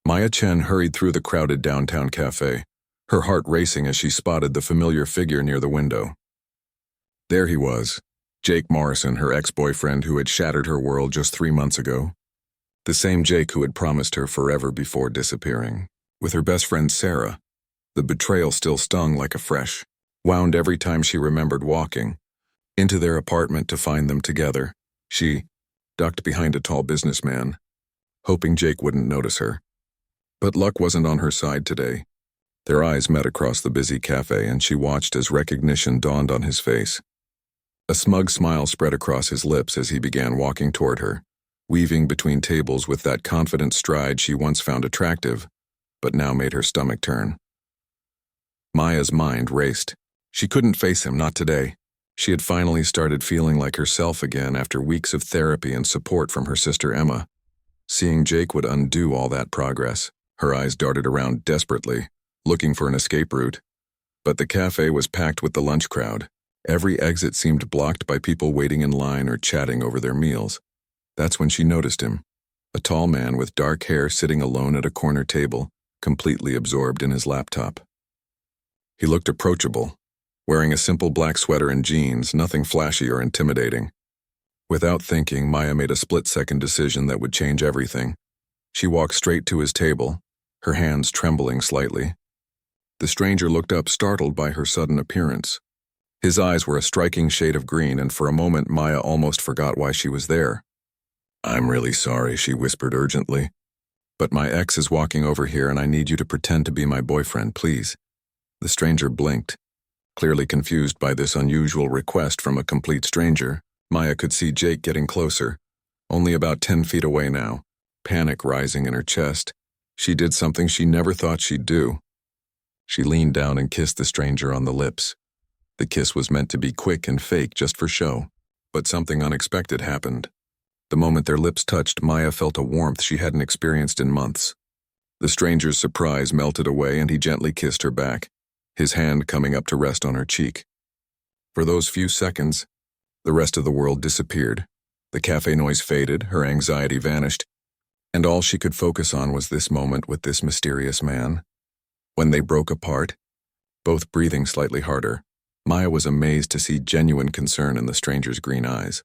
Maya Chen hurried through the crowded downtown cafe, her heart racing as she spotted the familiar figure near the window. There he was, Jake Morrison, her ex-boyfriend who had shattered her world just 3 months ago. The same Jake who had promised her forever before disappearing. With her best friend Sarah, the betrayal still stung like a fresh wound every time she remembered walking into their apartment to find them together. She ducked behind a tall businessman, hoping Jake wouldn't notice her. But luck wasn't on her side today. Their eyes met across the busy cafe, and she watched as recognition dawned on his face. A smug smile spread across his lips as he began walking toward her, weaving between tables with that confident stride she once found attractive, but now made her stomach turn. Maya's mind raced. She couldn't face him, not today. She had finally started feeling like herself again after weeks of therapy and support from her sister Emma. Seeing Jake would undo all that progress. Her eyes darted around desperately, looking for an escape route. But the cafe was packed with the lunch crowd. Every exit seemed blocked by people waiting in line or chatting over their meals. That's when she noticed him, a tall man with dark hair sitting alone at a corner table, completely absorbed in his laptop. He looked approachable, wearing a simple black sweater and jeans, nothing flashy or intimidating. Without thinking, Maya made a split-second decision that would change everything. She walked straight to his table, her hands trembling slightly. The stranger looked up, startled by her sudden appearance. His eyes were a striking shade of green, and for a moment Maya almost forgot why she was there. "I'm really sorry," she whispered urgently. "But my ex is walking over here and I need you to pretend to be my boyfriend, please." The stranger blinked. Clearly confused by this unusual request from a complete stranger, Maya could see Jake getting closer, only about 10 feet away now, panic rising in her chest. She did something she never thought she'd do. She leaned down and kissed the stranger on the lips. The kiss was meant to be quick and fake just for show, but something unexpected happened. The moment their lips touched, Maya felt a warmth she hadn't experienced in months. The stranger's surprise melted away and he gently kissed her back, his hand coming up to rest on her cheek. For those few seconds, the rest of the world disappeared. The cafe noise faded, her anxiety vanished, and all she could focus on was this moment with this mysterious man. When they broke apart, both breathing slightly harder, Maya was amazed to see genuine concern in the stranger's green eyes.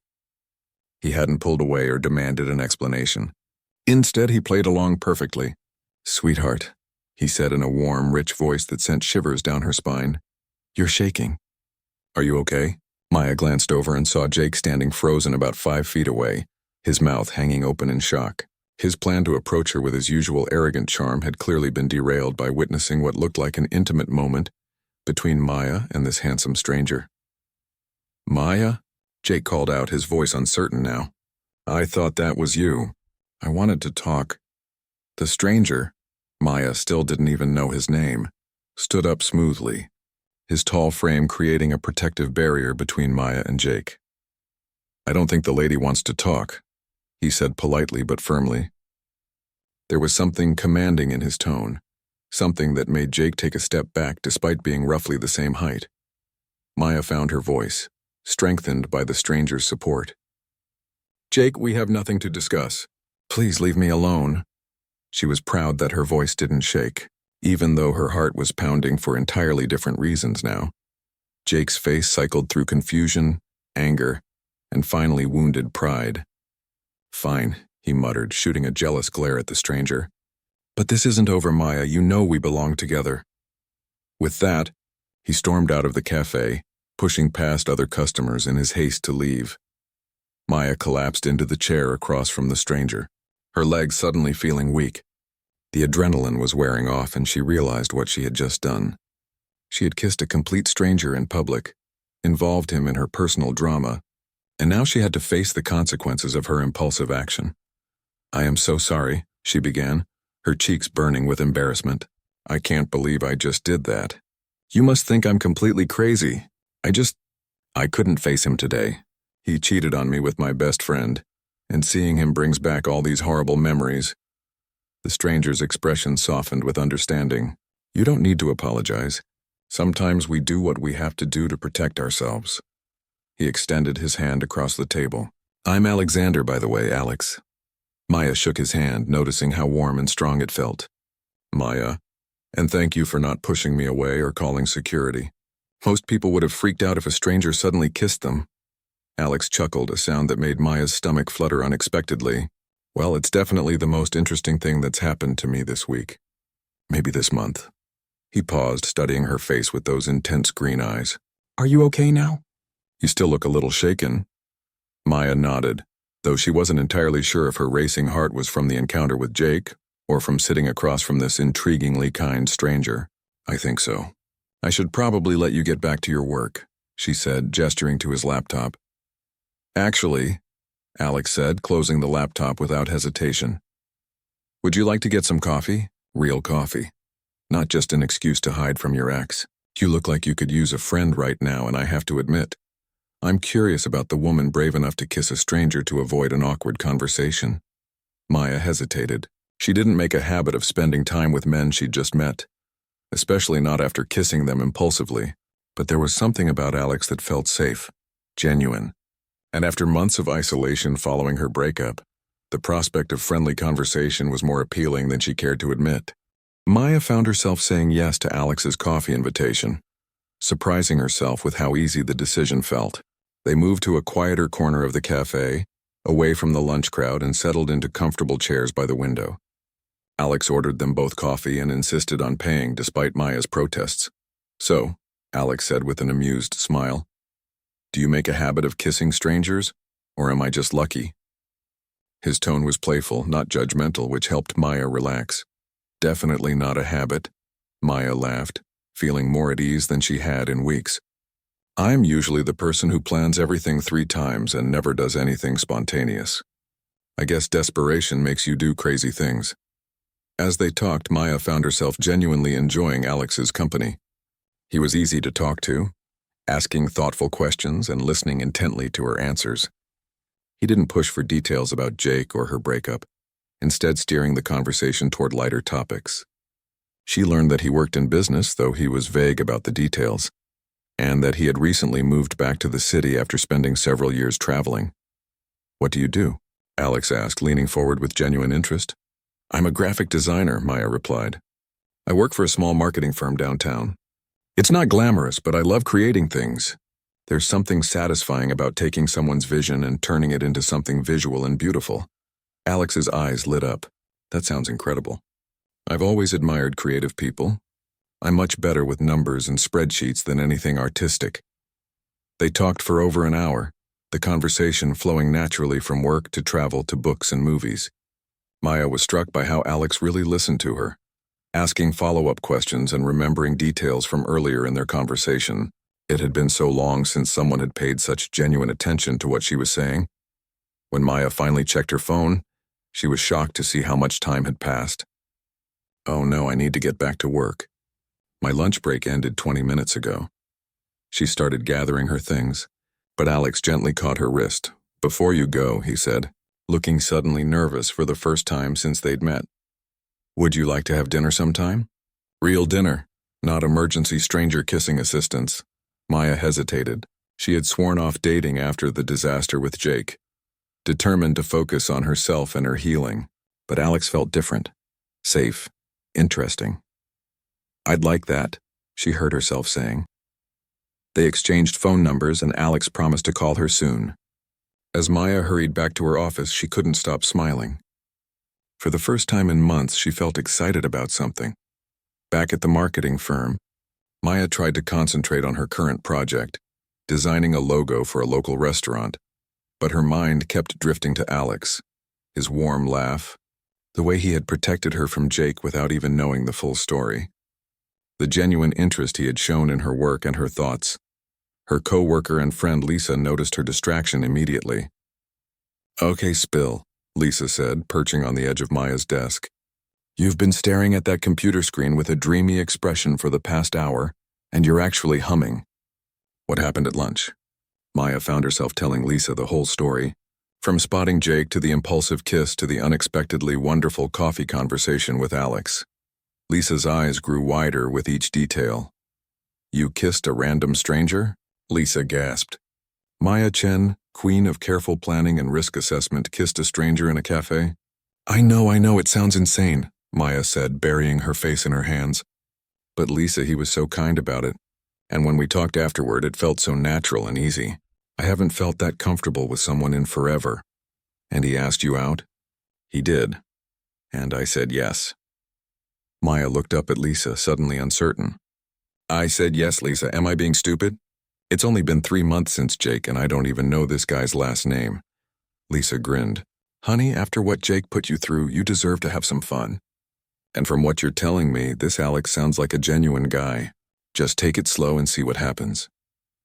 He hadn't pulled away or demanded an explanation. Instead, he played along perfectly. "Sweetheart," he said in a warm, rich voice that sent shivers down her spine. "You're shaking. Are you okay?" Maya glanced over and saw Jake standing frozen about 5 feet away, his mouth hanging open in shock. His plan to approach her with his usual arrogant charm had clearly been derailed by witnessing what looked like an intimate moment between Maya and this handsome stranger. "Maya?" Jake called out, his voice uncertain now. "I thought that was you. I wanted to talk." The stranger, Maya still didn't even know his name, stood up smoothly, his tall frame creating a protective barrier between Maya and Jake. "I don't think the lady wants to talk," he said politely but firmly. There was something commanding in his tone, something that made Jake take a step back despite being roughly the same height. Maya found her voice, strengthened by the stranger's support. "Jake, we have nothing to discuss. Please leave me alone." She was proud that her voice didn't shake, even though her heart was pounding for entirely different reasons now. Jake's face cycled through confusion, anger, and finally wounded pride. "Fine," he muttered, shooting a jealous glare at the stranger. "But this isn't over, Maya. You know we belong together." With that, he stormed out of the cafe, pushing past other customers in his haste to leave. Maya collapsed into the chair across from the stranger, her legs suddenly feeling weak. The adrenaline was wearing off and she realized what she had just done. She had kissed a complete stranger in public, involved him in her personal drama, and now she had to face the consequences of her impulsive action. "I am so sorry," she began, her cheeks burning with embarrassment. "I can't believe I just did that. You must think I'm completely crazy. I couldn't face him today. He cheated on me with my best friend, and seeing him brings back all these horrible memories." The stranger's expression softened with understanding. "You don't need to apologize. Sometimes we do what we have to do to protect ourselves." He extended his hand across the table. "I'm Alexander, by the way, Alex." Maya shook his hand, noticing how warm and strong it felt. Maya, and thank you for not pushing me away or calling security. Most people would have freaked out if a stranger suddenly kissed them. Alex chuckled, a sound that made Maya's stomach flutter unexpectedly. Well, it's definitely the most interesting thing that's happened to me this week. Maybe this month. He paused, studying her face with those intense green eyes. Are you okay now? You still look a little shaken. Maya nodded, though she wasn't entirely sure if her racing heart was from the encounter with Jake or from sitting across from this intriguingly kind stranger. I think so. I should probably let you get back to your work, she said, gesturing to his laptop. Actually, Alex said, closing the laptop without hesitation. Would you like to get some coffee? Real coffee. Not just an excuse to hide from your ex. You look like you could use a friend right now, and I have to admit, I'm curious about the woman brave enough to kiss a stranger to avoid an awkward conversation. Maya hesitated. She didn't make a habit of spending time with men she'd just met, especially not after kissing them impulsively. But there was something about Alex that felt safe, genuine. And after months of isolation following her breakup, the prospect of friendly conversation was more appealing than she cared to admit. Maya found herself saying yes to Alex's coffee invitation, surprising herself with how easy the decision felt. They moved to a quieter corner of the cafe, away from the lunch crowd, and settled into comfortable chairs by the window. Alex ordered them both coffee and insisted on paying despite Maya's protests. So, Alex said with an amused smile, do you make a habit of kissing strangers, or am I just lucky? His tone was playful, not judgmental, which helped Maya relax. Definitely not a habit, Maya laughed, feeling more at ease than she had in weeks. I'm usually the person who plans everything 3 times and never does anything spontaneous. I guess desperation makes you do crazy things. As they talked, Maya found herself genuinely enjoying Alex's company. He was easy to talk to, asking thoughtful questions and listening intently to her answers. He didn't push for details about Jake or her breakup, instead steering the conversation toward lighter topics. She learned that he worked in business, though he was vague about the details, and that he had recently moved back to the city after spending several years traveling. What do you do? Alex asked, leaning forward with genuine interest. I'm a graphic designer, Maya replied. I work for a small marketing firm downtown. It's not glamorous, but I love creating things. There's something satisfying about taking someone's vision and turning it into something visual and beautiful. Alex's eyes lit up. That sounds incredible. I've always admired creative people. I'm much better with numbers and spreadsheets than anything artistic. They talked for over an hour, the conversation flowing naturally from work to travel to books and movies. Maya was struck by how Alex really listened to her, asking follow-up questions and remembering details from earlier in their conversation. It had been so long since someone had paid such genuine attention to what she was saying. When Maya finally checked her phone, she was shocked to see how much time had passed. Oh no, I need to get back to work. My lunch break ended 20 minutes ago. She started gathering her things, but Alex gently caught her wrist. Before you go, he said, looking suddenly nervous for the first time since they'd met. Would you like to have dinner sometime? Real dinner, not emergency stranger kissing assistance. Maya hesitated. She had sworn off dating after the disaster with Jake, determined to focus on herself and her healing. But Alex felt different, safe, interesting. I'd like that, she heard herself saying. They exchanged phone numbers and Alex promised to call her soon. As Maya hurried back to her office, she couldn't stop smiling. For the first time in months, she felt excited about something. Back at the marketing firm, Maya tried to concentrate on her current project, designing a logo for a local restaurant, but her mind kept drifting to Alex, his warm laugh, the way he had protected her from Jake without even knowing the full story, the genuine interest he had shown in her work and her thoughts. Her co-worker and friend Lisa noticed her distraction immediately. Okay, spill, Lisa said, perching on the edge of Maya's desk. You've been staring at that computer screen with a dreamy expression for the past hour, and you're actually humming. What happened at lunch? Maya found herself telling Lisa the whole story, from spotting Jake to the impulsive kiss to the unexpectedly wonderful coffee conversation with Alex. Lisa's eyes grew wider with each detail. You kissed a random stranger? Lisa gasped. Maya Chen, queen of careful planning and risk assessment, kissed a stranger in a cafe? I know, it sounds insane, Maya said, burying her face in her hands. But Lisa, he was so kind about it. And when we talked afterward, it felt so natural and easy. I haven't felt that comfortable with someone in forever. And he asked you out? He did. And I said yes. Maya looked up at Lisa, suddenly uncertain. I said yes, Lisa. Am I being stupid? It's only been 3 months since Jake, and I don't even know this guy's last name. Lisa grinned. Honey, after what Jake put you through, you deserve to have some fun. And from what you're telling me, this Alex sounds like a genuine guy. Just take it slow and see what happens.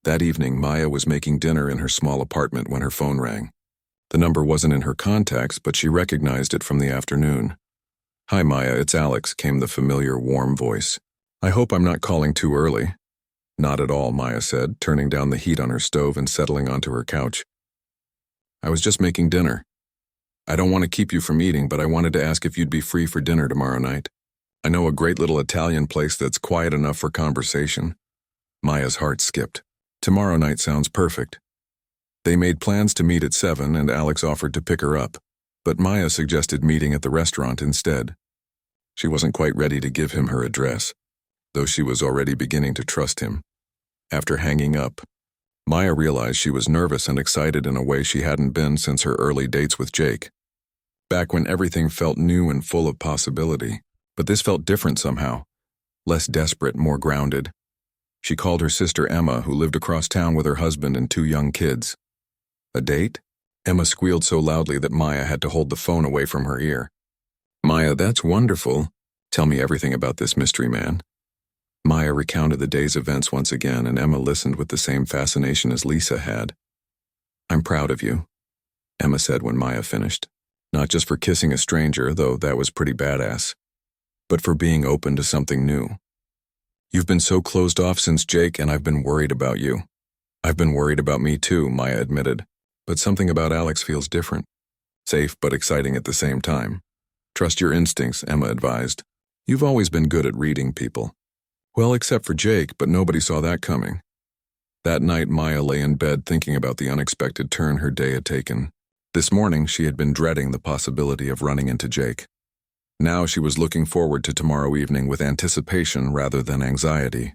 That evening, Maya was making dinner in her small apartment when her phone rang. The number wasn't in her contacts, but she recognized it from the afternoon. Hi, Maya, it's Alex, came the familiar, warm voice. I hope I'm not calling too early. Not at all, Maya said, turning down the heat on her stove and settling onto her couch. I was just making dinner. I don't want to keep you from eating, but I wanted to ask if you'd be free for dinner tomorrow night. I know a great little Italian place that's quiet enough for conversation. Maya's heart skipped. Tomorrow night sounds perfect. They made plans to meet at 7, and Alex offered to pick her up, but Maya suggested meeting at the restaurant instead. She wasn't quite ready to give him her address, though she was already beginning to trust him. After hanging up, Maya realized she was nervous and excited in a way she hadn't been since her early dates with Jake. Back when everything felt new and full of possibility, but this felt different somehow. Less desperate, more grounded. She called her sister Emma, who lived across town with her husband and 2 young kids. A date? Emma squealed so loudly that Maya had to hold the phone away from her ear. Maya, that's wonderful. Tell me everything about this mystery man. Maya recounted the day's events once again, and Emma listened with the same fascination as Lisa had. I'm proud of you, Emma said when Maya finished. Not just for kissing a stranger, though that was pretty badass, but for being open to something new. You've been so closed off since Jake, and I've been worried about you. I've been worried about me too, Maya admitted, but something about Alex feels different. Safe but exciting at the same time. Trust your instincts, Emma advised. You've always been good at reading people. Well, except for Jake, but nobody saw that coming. That night, Maya lay in bed thinking about the unexpected turn her day had taken. This morning, she had been dreading the possibility of running into Jake. Now she was looking forward to tomorrow evening with anticipation rather than anxiety.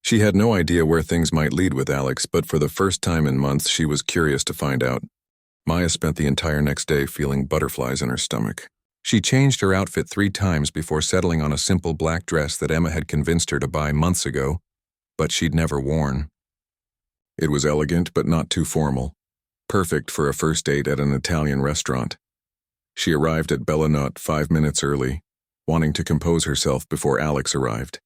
She had no idea where things might lead with Alex, but for the first time in months, she was curious to find out. Maya spent the entire next day feeling butterflies in her stomach. She changed her outfit 3 times before settling on a simple black dress that Emma had convinced her to buy months ago, but she'd never worn. It was elegant but not too formal, perfect for a first date at an Italian restaurant. She arrived at Billionaire 5 minutes early, wanting to compose herself before Alex arrived.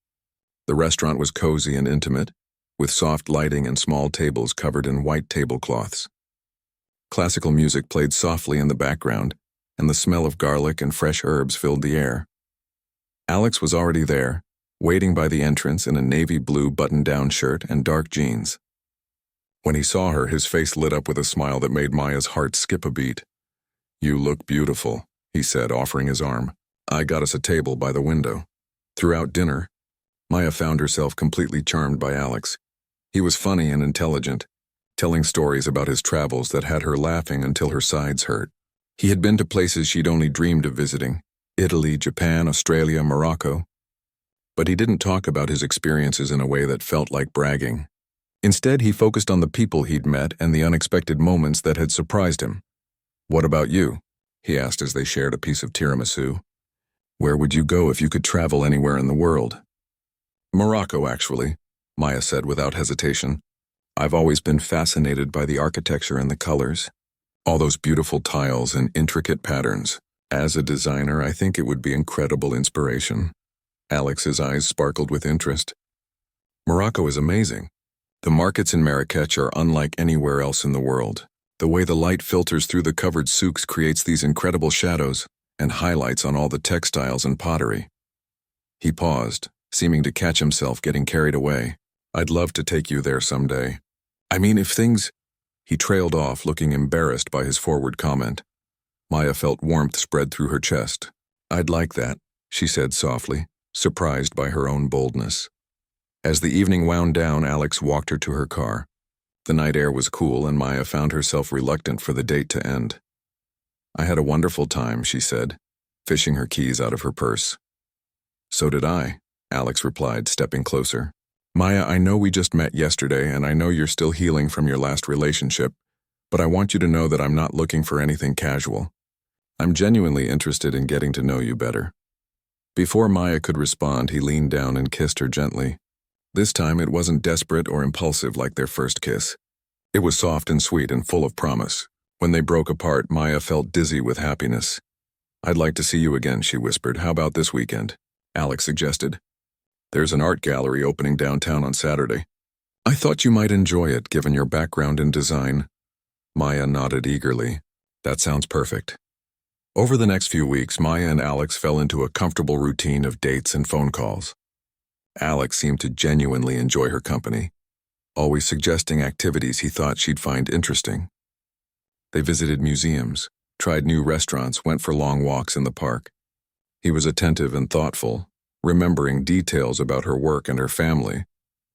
The restaurant was cozy and intimate, with soft lighting and small tables covered in white tablecloths. Classical music played softly in the background, and the smell of garlic and fresh herbs filled the air. Alex was already there, waiting by the entrance in a navy blue button-down shirt and dark jeans. When he saw her, his face lit up with a smile that made Maya's heart skip a beat. You look beautiful, he said, offering his arm. I got us a table by the window. Throughout dinner, Maya found herself completely charmed by Alex. He was funny and intelligent, telling stories about his travels that had her laughing until her sides hurt. He had been to places she'd only dreamed of visiting, Italy, Japan, Australia, Morocco. But he didn't talk about his experiences in a way that felt like bragging. Instead, he focused on the people he'd met and the unexpected moments that had surprised him. What about you? He asked as they shared a piece of tiramisu. Where would you go if you could travel anywhere in the world? Morocco, actually, Maya said without hesitation. I've always been fascinated by the architecture and the colors. All those beautiful tiles and intricate patterns. As a designer, I think it would be incredible inspiration. Alex's eyes sparkled with interest. Morocco is amazing. The markets in Marrakech are unlike anywhere else in the world. The way the light filters through the covered souks creates these incredible shadows and highlights on all the textiles and pottery. He paused, seeming to catch himself getting carried away. I'd love to take you there someday. I mean, if things... He trailed off, looking embarrassed by his forward comment. Maya felt warmth spread through her chest. I'd like that, she said softly, surprised by her own boldness. As the evening wound down, Alex walked her to her car. The night air was cool, and Maya found herself reluctant for the date to end. I had a wonderful time, she said, fishing her keys out of her purse. "So did I," Alex replied, stepping closer. "Maya, I know we just met yesterday, and I know you're still healing from your last relationship, but I want you to know that I'm not looking for anything casual. I'm genuinely interested in getting to know you better." Before Maya could respond, he leaned down and kissed her gently. This time it wasn't desperate or impulsive like their first kiss. It was soft and sweet and full of promise. When they broke apart, Maya felt dizzy with happiness. "I'd like to see you again," she whispered. "How about this weekend?" Alex suggested. "There's an art gallery opening downtown on Saturday. I thought you might enjoy it, given your background in design." Maya nodded eagerly. "That sounds perfect." Over the next few weeks, Maya and Alex fell into a comfortable routine of dates and phone calls. Alex seemed to genuinely enjoy her company, always suggesting activities he thought she'd find interesting. They visited museums, tried new restaurants, went for long walks in the park. He was attentive and thoughtful, remembering details about her work and her family,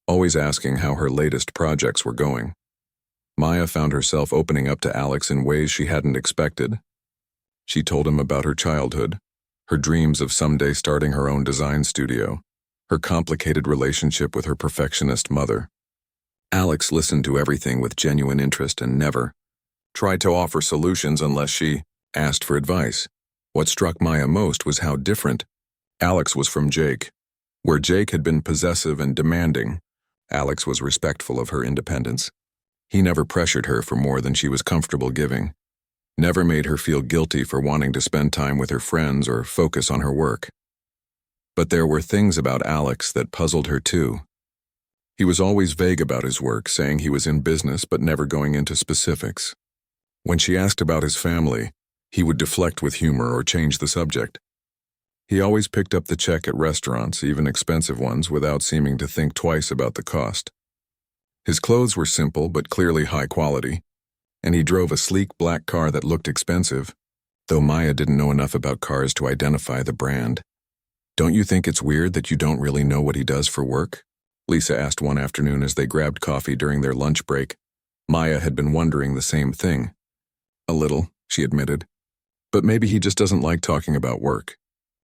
always asking how her latest projects were going. Maya found herself opening up to Alex in ways she hadn't expected. She told him about her childhood, her dreams of someday starting her own design studio, her complicated relationship with her perfectionist mother. Alex listened to everything with genuine interest and never tried to offer solutions unless she asked for advice. What struck Maya most was how different Alex was from Jake. Where Jake had been possessive and demanding, Alex was respectful of her independence. He never pressured her for more than she was comfortable giving, never made her feel guilty for wanting to spend time with her friends or focus on her work. But there were things about Alex that puzzled her too. He was always vague about his work, saying he was in business but never going into specifics. When she asked about his family, he would deflect with humor or change the subject. He always picked up the check at restaurants, even expensive ones, without seeming to think twice about the cost. His clothes were simple but clearly high quality, and he drove a sleek black car that looked expensive, though Maya didn't know enough about cars to identify the brand. "Don't you think it's weird that you don't really know what he does for work?" Lisa asked one afternoon as they grabbed coffee during their lunch break. Maya had been wondering the same thing. "A little," she admitted. "But maybe he just doesn't like talking about work.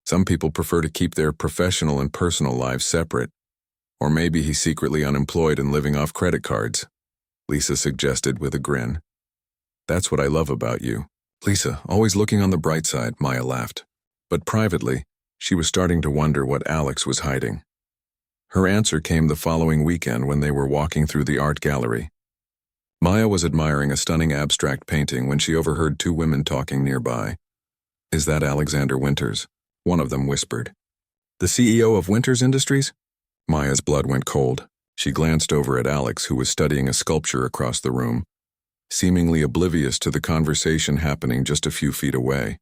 Some people prefer to keep their professional and personal lives separate. Or maybe he's secretly unemployed and living off credit cards," Lisa suggested with a grin. "That's what I love about you, Lisa, always looking on the bright side," Maya laughed. But privately, she was starting to wonder what Alex was hiding. Her answer came the following weekend when they were walking through the art gallery. Maya was admiring a stunning abstract painting when she overheard two women talking nearby. "Is that Alexander Winters?" one of them whispered. "The CEO of Winters Industries?" Maya's blood went cold. She glanced over at Alex, who was studying a sculpture across the room, seemingly oblivious to the conversation happening just a few feet away.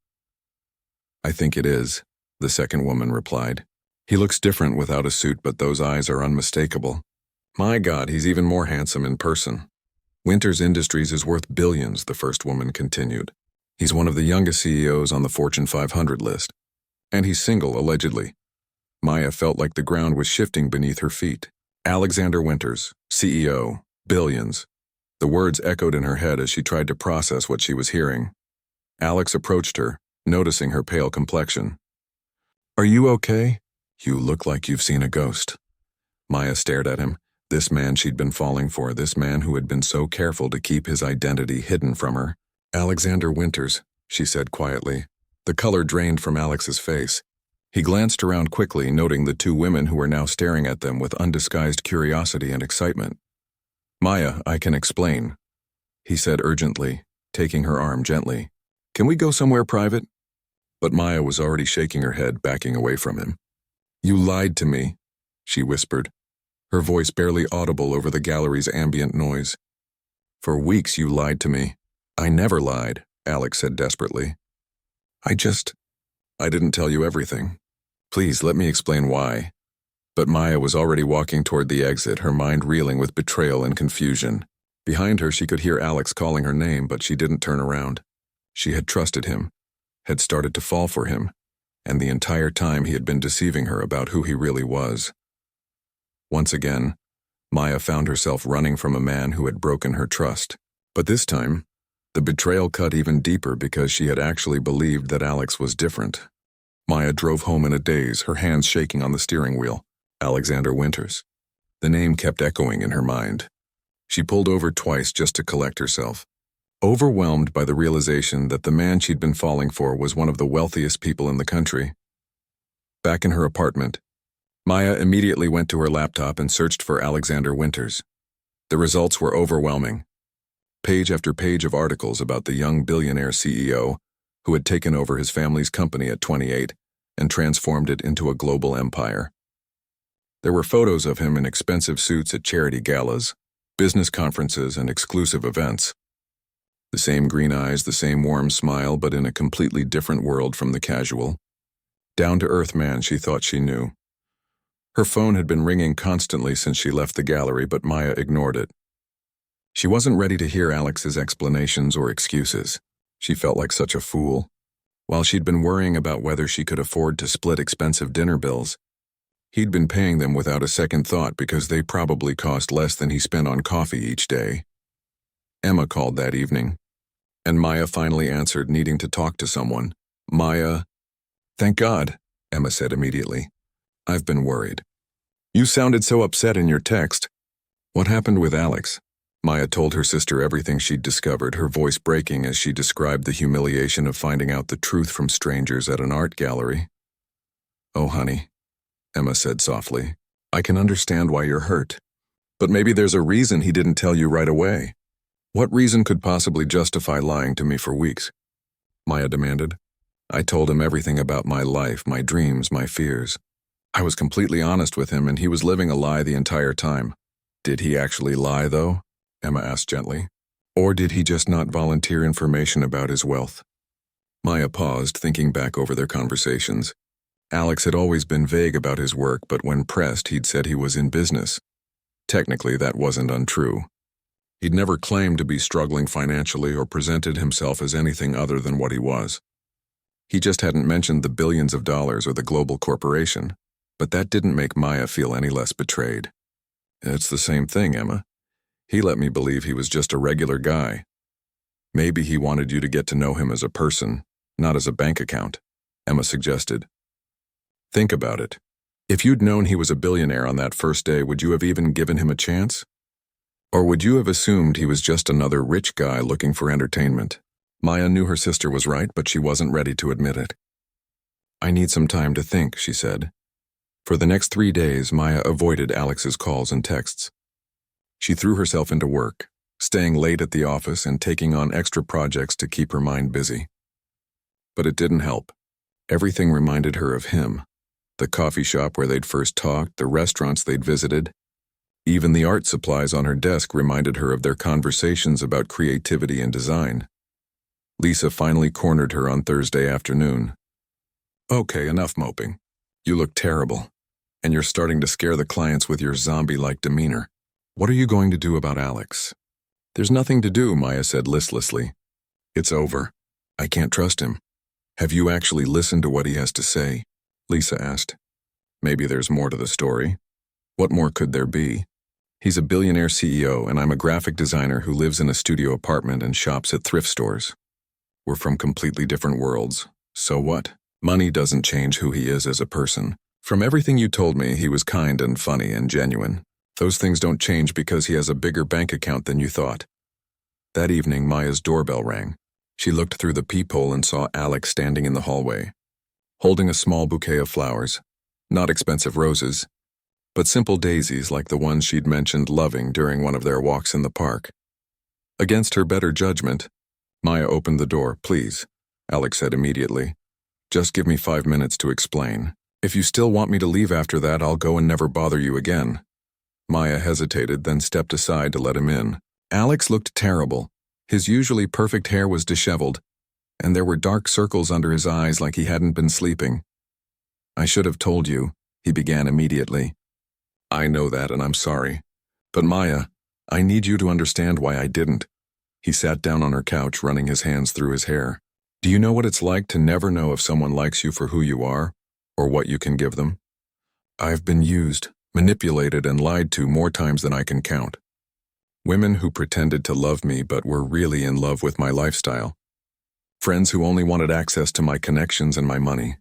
"I think it is," the second woman replied. "He looks different without a suit, but those eyes are unmistakable. My God, he's even more handsome in person." "Winters Industries is worth billions," the first woman continued. "He's one of the youngest CEOs on the Fortune 500 list. And he's single, allegedly." Maya felt like the ground was shifting beneath her feet. Alexander Winters, CEO, billions. The words echoed in her head as she tried to process what she was hearing. Alex approached her, noticing her pale complexion. "Are you okay? You look like you've seen a ghost." Maya stared at him. This man she'd been falling for, this man who had been so careful to keep his identity hidden from her. "Alexander Winters," she said quietly. The color drained from Alex's face. He glanced around quickly, noting the two women who were now staring at them with undisguised curiosity and excitement. "Maya, I can explain," he said urgently, taking her arm gently. "Can we go somewhere private?" But Maya was already shaking her head, backing away from him. "You lied to me," she whispered, her voice barely audible over the gallery's ambient noise. "For weeks you lied to me." "I never lied," Alex said desperately. I didn't tell you everything. Please, let me explain why." But Maya was already walking toward the exit, her mind reeling with betrayal and confusion. Behind her, she could hear Alex calling her name, but she didn't turn around. She had trusted him, had started to fall for him, and the entire time he had been deceiving her about who he really was. Once again, Maya found herself running from a man who had broken her trust. But this time, the betrayal cut even deeper because she had actually believed that Alex was different. Maya drove home in a daze, her hands shaking on the steering wheel. Alexander Winters. The name kept echoing in her mind. She pulled over twice just to collect herself, overwhelmed by the realization that the man she'd been falling for was one of the wealthiest people in the country. Back in her apartment, Maya immediately went to her laptop and searched for Alexander Winters. The results were overwhelming. Page after page of articles about the young billionaire CEO who had taken over his family's company at 28 and transformed it into a global empire. There were photos of him in expensive suits at charity galas, business conferences, and exclusive events. The same green eyes, the same warm smile, but in a completely different world from the casual, down-to-earth man she thought she knew. Her phone had been ringing constantly since she left the gallery, but Maya ignored it. She wasn't ready to hear Alex's explanations or excuses. She felt like such a fool. While she'd been worrying about whether she could afford to split expensive dinner bills, he'd been paying them without a second thought because they probably cost less than he spent on coffee each day. Emma called that evening, and Maya finally answered, needing to talk to someone. Maya, thank God, Emma said immediately. I've been worried. You sounded so upset in your text. What happened with Alex? Maya told her sister everything she'd discovered, her voice breaking as she described the humiliation of finding out the truth from strangers at an art gallery. Oh, honey, Emma said softly, I can understand why you're hurt. But maybe there's a reason he didn't tell you right away. What reason could possibly justify lying to me for weeks? Maya demanded. I told him everything about my life, my dreams, my fears. I was completely honest with him, and he was living a lie the entire time. Did he actually lie, though? Emma asked gently. Or did he just not volunteer information about his wealth? Maya paused, thinking back over their conversations. Alex had always been vague about his work, but when pressed, he'd said he was in business. Technically, that wasn't untrue. He'd never claimed to be struggling financially or presented himself as anything other than what he was. He just hadn't mentioned the billions of dollars or the global corporation, but that didn't make Maya feel any less betrayed. It's the same thing, Emma. He let me believe he was just a regular guy. Maybe he wanted you to get to know him as a person, not as a bank account, Emma suggested. Think about it. If you'd known he was a billionaire on that first day, would you have even given him a chance? Or would you have assumed he was just another rich guy looking for entertainment? Maya knew her sister was right, but she wasn't ready to admit it. I need some time to think, she said. For the next 3 days, Maya avoided Alex's calls and texts. She threw herself into work, staying late at the office and taking on extra projects to keep her mind busy. But it didn't help. Everything reminded her of him. The coffee shop where they'd first talked, the restaurants they'd visited. Even the art supplies on her desk reminded her of their conversations about creativity and design. Lisa finally cornered her on Thursday afternoon. Okay, enough moping. You look terrible, and you're starting to scare the clients with your zombie-like demeanor. What are you going to do about Alex? There's nothing to do, Maya said listlessly. It's over. I can't trust him. Have you actually listened to what he has to say? Lisa asked. Maybe there's more to the story. What more could there be? He's a billionaire CEO, and I'm a graphic designer who lives in a studio apartment and shops at thrift stores. We're from completely different worlds. So what? Money doesn't change who he is as a person. From everything you told me, he was kind and funny and genuine. Those things don't change because he has a bigger bank account than you thought. That evening, Maya's doorbell rang. She looked through the peephole and saw Alex standing in the hallway, holding a small bouquet of flowers. Not expensive roses, but simple daisies like the ones she'd mentioned loving during one of their walks in the park. Against her better judgment, Maya opened the door. Please, Alex said immediately. Just give me 5 minutes to explain. If you still want me to leave after that, I'll go and never bother you again. Maya hesitated, then stepped aside to let him in. Alex looked terrible. His usually perfect hair was disheveled, and there were dark circles under his eyes like he hadn't been sleeping. I should have told you, he began immediately. I know that, and I'm sorry. But Maya, I need you to understand why I didn't. He sat down on her couch, running his hands through his hair. Do you know what it's like to never know if someone likes you for who you are, or what you can give them? I've been used, manipulated, and lied to more times than I can count. Women who pretended to love me but were really in love with my lifestyle. Friends who only wanted access to my connections and my money.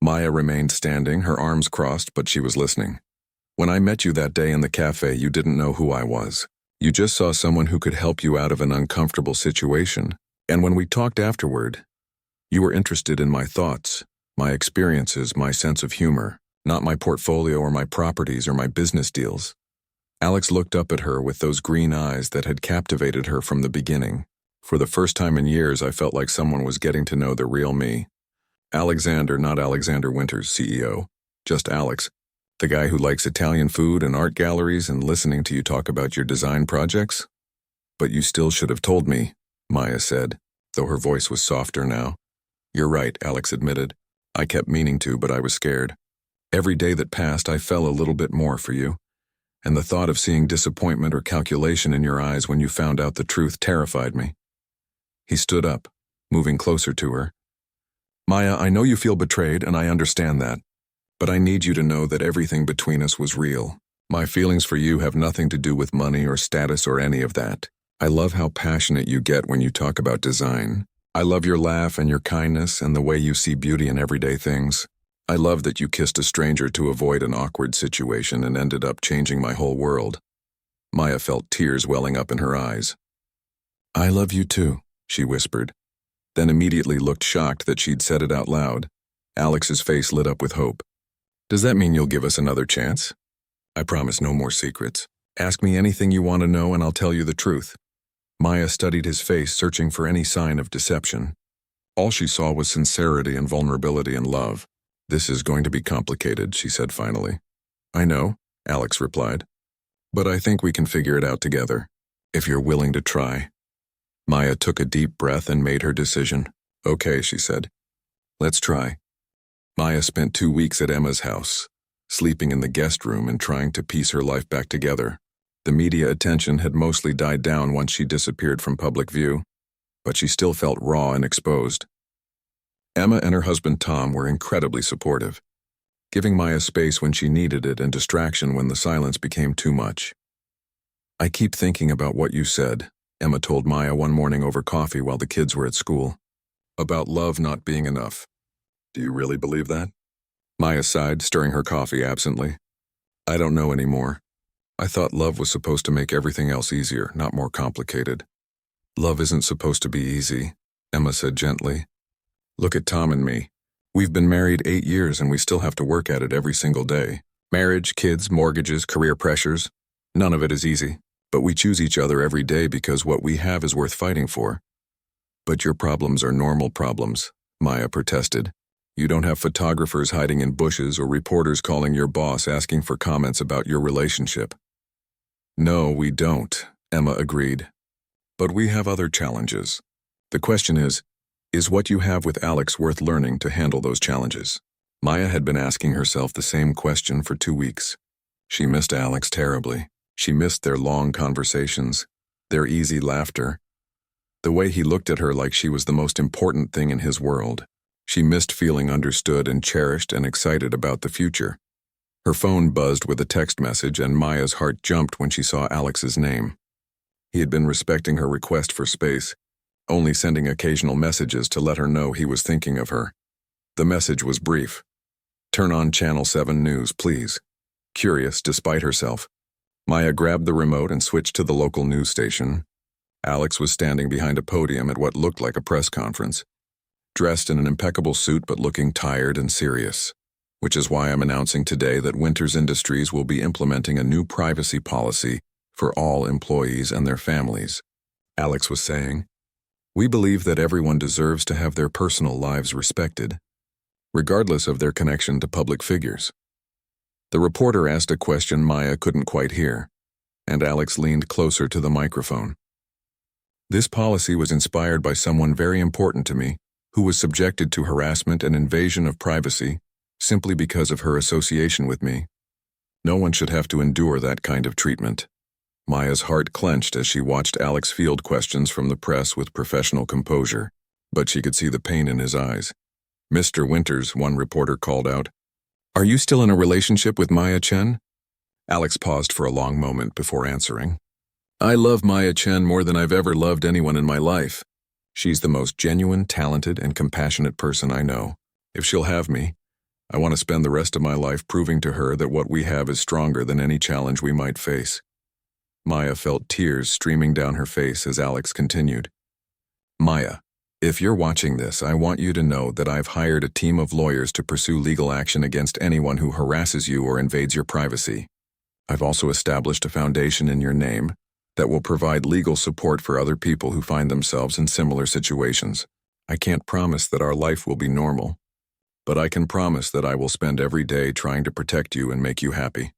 Maya remained standing, her arms crossed, but she was listening. When I met you that day in the cafe, you didn't know who I was. You just saw someone who could help you out of an uncomfortable situation. And when we talked afterward, you were interested in my thoughts, my experiences, my sense of humor, not my portfolio or my properties or my business deals. Alex looked up at her with those green eyes that had captivated her from the beginning. For the first time in years, I felt like someone was getting to know the real me. Alexander, not Alexander Winters, CEO. Just Alex, the guy who likes Italian food and art galleries and listening to you talk about your design projects. But you still should have told me, Maya said, though her voice was softer now. You're right, Alex admitted. I kept meaning to, but I was scared. Every day that passed, I fell a little bit more for you. And the thought of seeing disappointment or calculation in your eyes when you found out the truth terrified me. He stood up, moving closer to her. Maya, I know you feel betrayed, and I understand that. But I need you to know that everything between us was real. My feelings for you have nothing to do with money or status or any of that. I love how passionate you get when you talk about design. I love your laugh and your kindness and the way you see beauty in everyday things. I love that you kissed a stranger to avoid an awkward situation and ended up changing my whole world. Maya felt tears welling up in her eyes. I love you too, she whispered, then immediately looked shocked that she'd said it out loud. Alex's face lit up with hope. Does that mean you'll give us another chance? I promise no more secrets. Ask me anything you want to know and I'll tell you the truth. Maya studied his face, searching for any sign of deception. All she saw was sincerity and vulnerability and love. This is going to be complicated, she said finally. I know, Alex replied. But I think we can figure it out together, if you're willing to try. Maya took a deep breath and made her decision. Okay, she said. Let's try. Maya spent 2 weeks at Emma's house, sleeping in the guest room and trying to piece her life back together. The media attention had mostly died down once she disappeared from public view, but she still felt raw and exposed. Emma and her husband Tom were incredibly supportive, giving Maya space when she needed it and distraction when the silence became too much. I keep thinking about what you said, Emma told Maya one morning over coffee while the kids were at school. About love not being enough. Do you really believe that? Maya sighed, stirring her coffee absently. I don't know anymore. I thought love was supposed to make everything else easier, not more complicated. Love isn't supposed to be easy, Emma said gently. Look at Tom and me. We've been married 8 years and we still have to work at it every single day. Marriage, kids, mortgages, career pressures. None of it is easy. But we choose each other every day because what we have is worth fighting for. But your problems are normal problems, Maya protested. You don't have photographers hiding in bushes or reporters calling your boss asking for comments about your relationship. No, we don't, Emma agreed. But we have other challenges. The question is what you have with Alex worth learning to handle those challenges? Maya had been asking herself the same question for 2 weeks. She missed Alex terribly. She missed their long conversations, their easy laughter, the way he looked at her like she was the most important thing in his world. She missed feeling understood and cherished and excited about the future. Her phone buzzed with a text message and Maya's heart jumped when she saw Alex's name. He had been respecting her request for space, only sending occasional messages to let her know he was thinking of her. The message was brief. Turn on Channel 7 News, please. Curious, despite herself, Maya grabbed the remote and switched to the local news station. Alex was standing behind a podium at what looked like a press conference, dressed in an impeccable suit but looking tired and serious, which is why I'm announcing today that Winters Industries will be implementing a new privacy policy for all employees and their families. Alex was saying, we believe that everyone deserves to have their personal lives respected, regardless of their connection to public figures. The reporter asked a question Maya couldn't quite hear, and Alex leaned closer to the microphone. This policy was inspired by someone very important to me, who was subjected to harassment and invasion of privacy simply because of her association with me. No one should have to endure that kind of treatment. Maya's heart clenched as she watched Alex field questions from the press with professional composure, but she could see the pain in his eyes. Mr. Winters, one reporter called out, are you still in a relationship with Maya Chen? Alex paused for a long moment before answering. I love Maya Chen more than I've ever loved anyone in my life. She's the most genuine, talented, and compassionate person I know. If she'll have me, I want to spend the rest of my life proving to her that what we have is stronger than any challenge we might face. Maya felt tears streaming down her face as Alex continued. Maya, if you're watching this, I want you to know that I've hired a team of lawyers to pursue legal action against anyone who harasses you or invades your privacy. I've also established a foundation in your name that will provide legal support for other people who find themselves in similar situations. I can't promise that our life will be normal, but I can promise that I will spend every day trying to protect you and make you happy.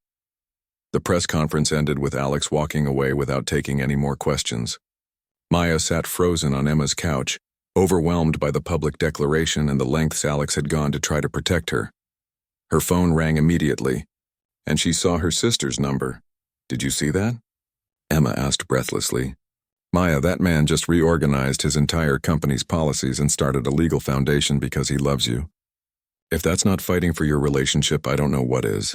The press conference ended with Alex walking away without taking any more questions. Maya sat frozen on Emma's couch, overwhelmed by the public declaration and the lengths Alex had gone to try to protect her. Her phone rang immediately, and she saw her sister's number. Did you see that? Emma asked breathlessly. Maya, that man just reorganized his entire company's policies and started a legal foundation because he loves you. If that's not fighting for your relationship, I don't know what is.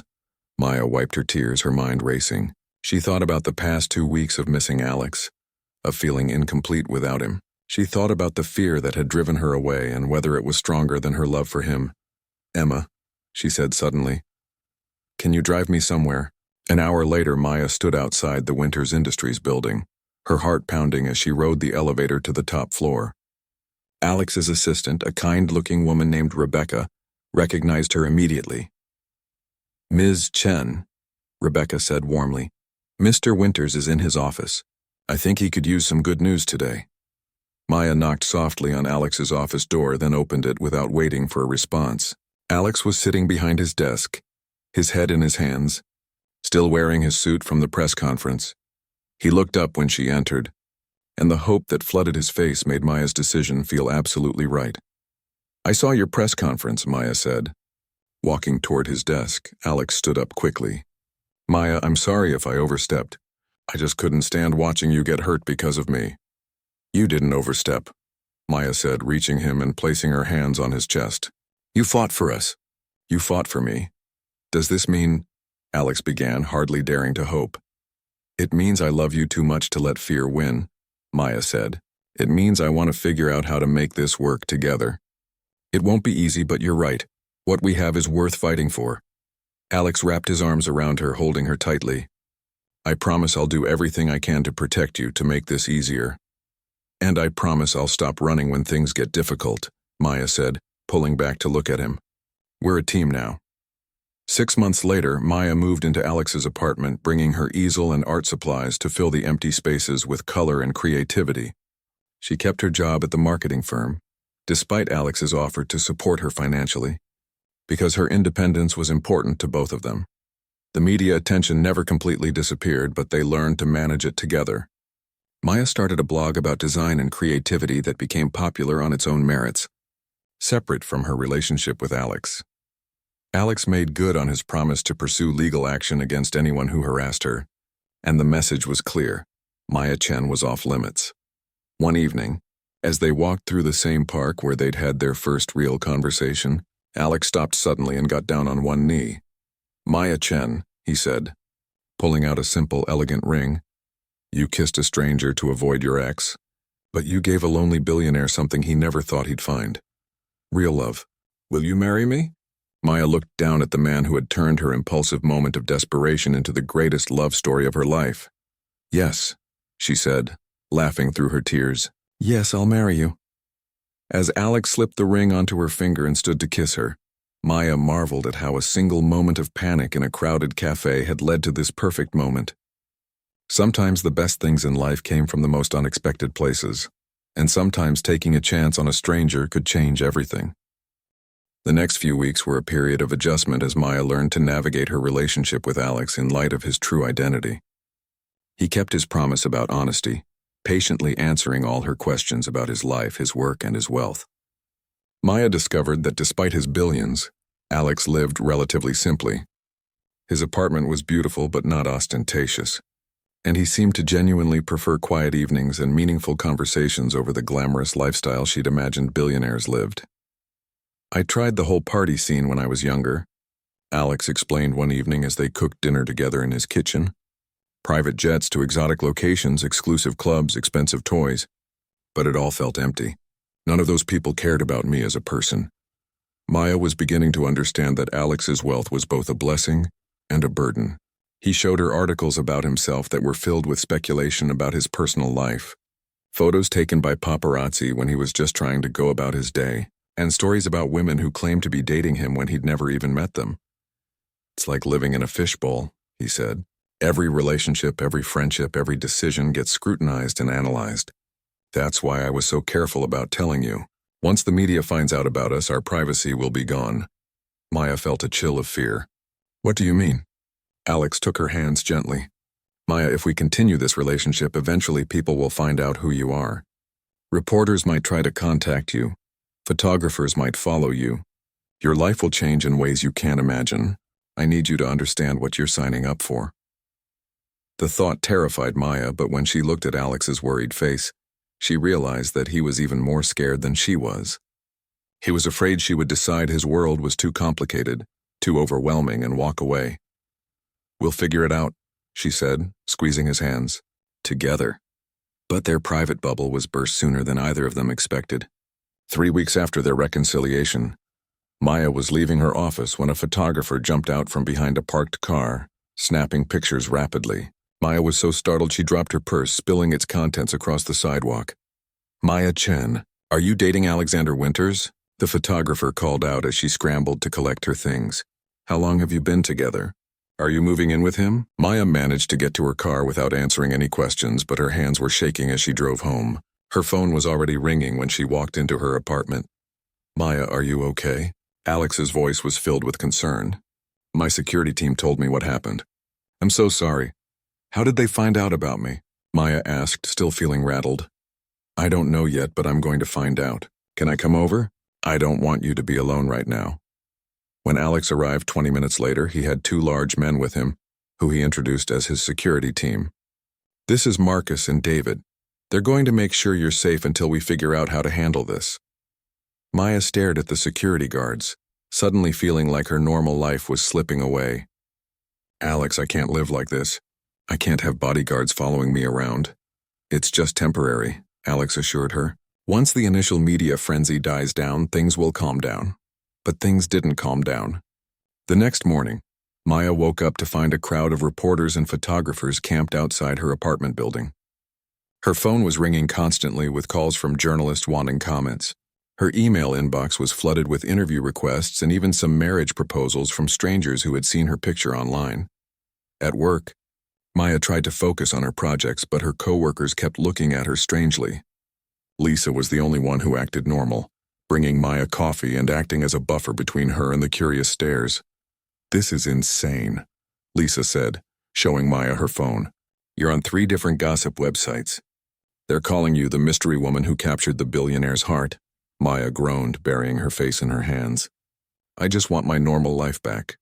Maya wiped her tears, her mind racing. She thought about the past 2 weeks of missing Alex, of feeling incomplete without him. She thought about the fear that had driven her away and whether it was stronger than her love for him. Emma, she said suddenly, can you drive me somewhere? An hour later, Maya stood outside the Winters Industries building, her heart pounding as she rode the elevator to the top floor. Alex's assistant, a kind-looking woman named Rebecca, recognized her immediately. Ms. Chen, Rebecca said warmly, Mr. Winters is in his office. I think he could use some good news today. Maya knocked softly on Alex's office door, then opened it without waiting for a response. Alex was sitting behind his desk, his head in his hands, still wearing his suit from the press conference. He looked up when she entered, and the hope that flooded his face made Maya's decision feel absolutely right. I saw your press conference, Maya said. Walking toward his desk, Alex stood up quickly. Maya, I'm sorry if I overstepped. I just couldn't stand watching you get hurt because of me. You didn't overstep, Maya said, reaching him and placing her hands on his chest. You fought for us. You fought for me. Does this mean? Alex began, hardly daring to hope. It means I love you too much to let fear win, Maya said. It means I want to figure out how to make this work together. It won't be easy, but you're right. What we have is worth fighting for. Alex wrapped his arms around her, holding her tightly. I promise I'll do everything I can to protect you, to make this easier. And I promise I'll stop running when things get difficult, Maya said, pulling back to look at him. We're a team now. 6 months later, Maya moved into Alex's apartment, bringing her easel and art supplies to fill the empty spaces with color and creativity. She kept her job at the marketing firm, despite Alex's offer to support her financially, because her independence was important to both of them. The media attention never completely disappeared, but they learned to manage it together. Maya started a blog about design and creativity that became popular on its own merits, separate from her relationship with Alex. Alex made good on his promise to pursue legal action against anyone who harassed her, and the message was clear. Maya Chen was off limits. One evening, as they walked through the same park where they'd had their first real conversation, Alex stopped suddenly and got down on one knee. Maya Chen, he said, pulling out a simple, elegant ring. You kissed a stranger to avoid your ex, but you gave a lonely billionaire something he never thought he'd find. Real love. Will you marry me? Maya looked down at the man who had turned her impulsive moment of desperation into the greatest love story of her life. Yes, she said, laughing through her tears. Yes, I'll marry you. As Alex slipped the ring onto her finger and stood to kiss her, Maya marveled at how a single moment of panic in a crowded cafe had led to this perfect moment. Sometimes the best things in life came from the most unexpected places, and sometimes taking a chance on a stranger could change everything. The next few weeks were a period of adjustment as Maya learned to navigate her relationship with Alex in light of his true identity. He kept his promise about honesty, patiently answering all her questions about his life, his work, and his wealth. Maya discovered that despite his billions, Alex lived relatively simply. His apartment was beautiful but not ostentatious, and he seemed to genuinely prefer quiet evenings and meaningful conversations over the glamorous lifestyle she'd imagined billionaires lived. I tried the whole party scene when I was younger, Alex explained one evening as they cooked dinner together in his kitchen. Private jets to exotic locations, exclusive clubs, expensive toys. But it all felt empty. None of those people cared about me as a person. Maya was beginning to understand that Alex's wealth was both a blessing and a burden. He showed her articles about himself that were filled with speculation about his personal life, photos taken by paparazzi when he was just trying to go about his day, and stories about women who claimed to be dating him when he'd never even met them. "It's like living in a fishbowl," he said. "Every relationship, every friendship, every decision gets scrutinized and analyzed. That's why I was so careful about telling you. Once the media finds out about us, our privacy will be gone." Maya felt a chill of fear. "What do you mean?" Alex took her hands gently. "Maya, if we continue this relationship, eventually people will find out who you are. Reporters might try to contact you. Photographers might follow you. Your life will change in ways you can't imagine. I need you to understand what you're signing up for." The thought terrified Maya, but when she looked at Alex's worried face, she realized that he was even more scared than she was. He was afraid she would decide his world was too complicated, too overwhelming, and walk away. "We'll figure it out," she said, squeezing his hands. "Together." But their private bubble was burst sooner than either of them expected. 3 weeks after their reconciliation, Maya was leaving her office when a photographer jumped out from behind a parked car, snapping pictures rapidly. Maya was so startled she dropped her purse, spilling its contents across the sidewalk. "Maya Chen, are you dating Alexander Winters?" the photographer called out as she scrambled to collect her things. "How long have you been together? Are you moving in with him?" Maya managed to get to her car without answering any questions, but her hands were shaking as she drove home. Her phone was already ringing when she walked into her apartment. "Maya, are you okay?" Alex's voice was filled with concern. "My security team told me what happened. I'm so sorry. How did they find out about me?" Maya asked, still feeling rattled. "I don't know yet, but I'm going to find out. Can I come over? I don't want you to be alone right now." When Alex arrived 20 minutes later, he had 2 large men with him, who he introduced as his security team. "This is Marcus and David. They're going to make sure you're safe until we figure out how to handle this." Maya stared at the security guards, suddenly feeling like her normal life was slipping away. "Alex, I can't live like this. I can't have bodyguards following me around." "It's just temporary," Alex assured her. "Once the initial media frenzy dies down, things will calm down." But things didn't calm down. The next morning, Maya woke up to find a crowd of reporters and photographers camped outside her apartment building. Her phone was ringing constantly with calls from journalists wanting comments. Her email inbox was flooded with interview requests and even some marriage proposals from strangers who had seen her picture online. At work, Maya tried to focus on her projects, but her coworkers kept looking at her strangely. Lisa was the only one who acted normal, bringing Maya coffee and acting as a buffer between her and the curious stares. "This is insane," Lisa said, showing Maya her phone. "You're on 3 different gossip websites. They're calling you the mystery woman who captured the billionaire's heart." Maya groaned, burying her face in her hands. "I just want my normal life back."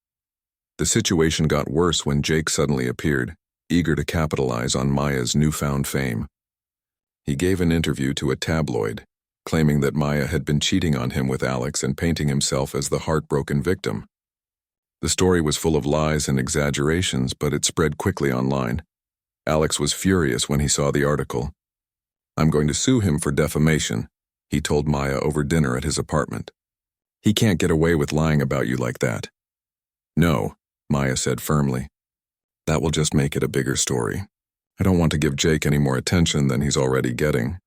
The situation got worse when Jake suddenly appeared, eager to capitalize on Maya's newfound fame. He gave an interview to a tabloid, claiming that Maya had been cheating on him with Alex and painting himself as the heartbroken victim. The story was full of lies and exaggerations, but it spread quickly online. Alex was furious when he saw the article. "I'm going to sue him for defamation," he told Maya over dinner at his apartment. "He can't get away with lying about you like that." "No," Maya said firmly. "That will just make it a bigger story. I don't want to give Jake any more attention than he's already getting."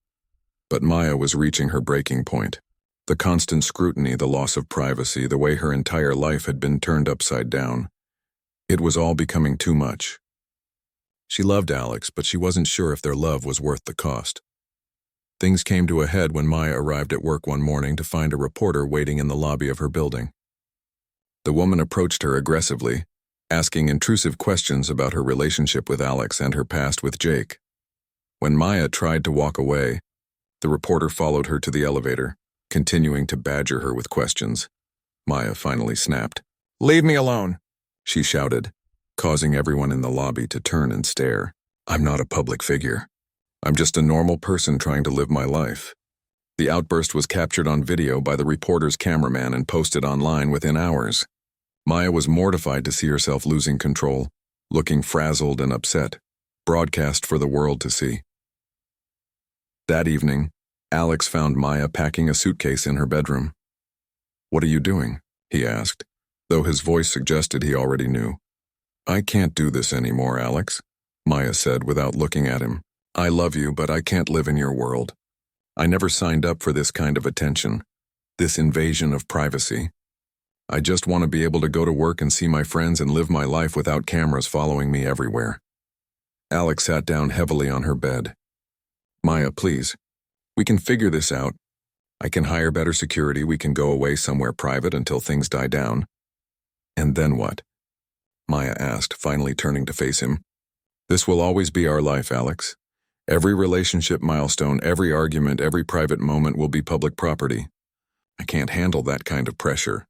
But Maya was reaching her breaking point. The constant scrutiny, the loss of privacy, the way her entire life had been turned upside down. It was all becoming too much. She loved Alex, but she wasn't sure if their love was worth the cost. Things came to a head when Maya arrived at work one morning to find a reporter waiting in the lobby of her building. The woman approached her aggressively, asking intrusive questions about her relationship with Alex and her past with Jake. When Maya tried to walk away, the reporter followed her to the elevator, continuing to badger her with questions. Maya finally snapped. "Leave me alone," she shouted, causing everyone in the lobby to turn and stare. "I'm not a public figure. I'm just a normal person trying to live my life." The outburst was captured on video by the reporter's cameraman and posted online within hours. Maya was mortified to see herself losing control, looking frazzled and upset, broadcast for the world to see. That evening, Alex found Maya packing a suitcase in her bedroom. "What are you doing?" he asked, though his voice suggested he already knew. "I can't do this anymore, Alex," Maya said without looking at him. "I love you, but I can't live in your world. I never signed up for this kind of attention, this invasion of privacy. I just want to be able to go to work and see my friends and live my life without cameras following me everywhere." Alex sat down heavily on her bed. "Maya, please. We can figure this out. I can hire better security, we can go away somewhere private until things die down." "And then what?" Maya asked, finally turning to face him. "This will always be our life, Alex. Every relationship milestone, every argument, every private moment will be public property. I can't handle that kind of pressure."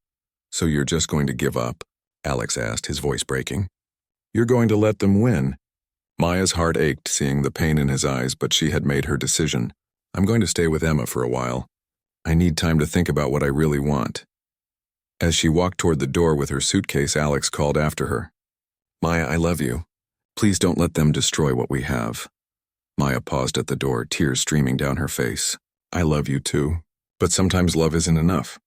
"So you're just going to give up?" Alex asked, his voice breaking. "You're going to let them win?" Maya's heart ached seeing the pain in his eyes, but she had made her decision. "I'm going to stay with Emma for a while. I need time to think about what I really want." As she walked toward the door with her suitcase, Alex called after her. "Maya, I love you. Please don't let them destroy what we have." Maya paused at the door, tears streaming down her face. "I love you too. But sometimes love isn't enough.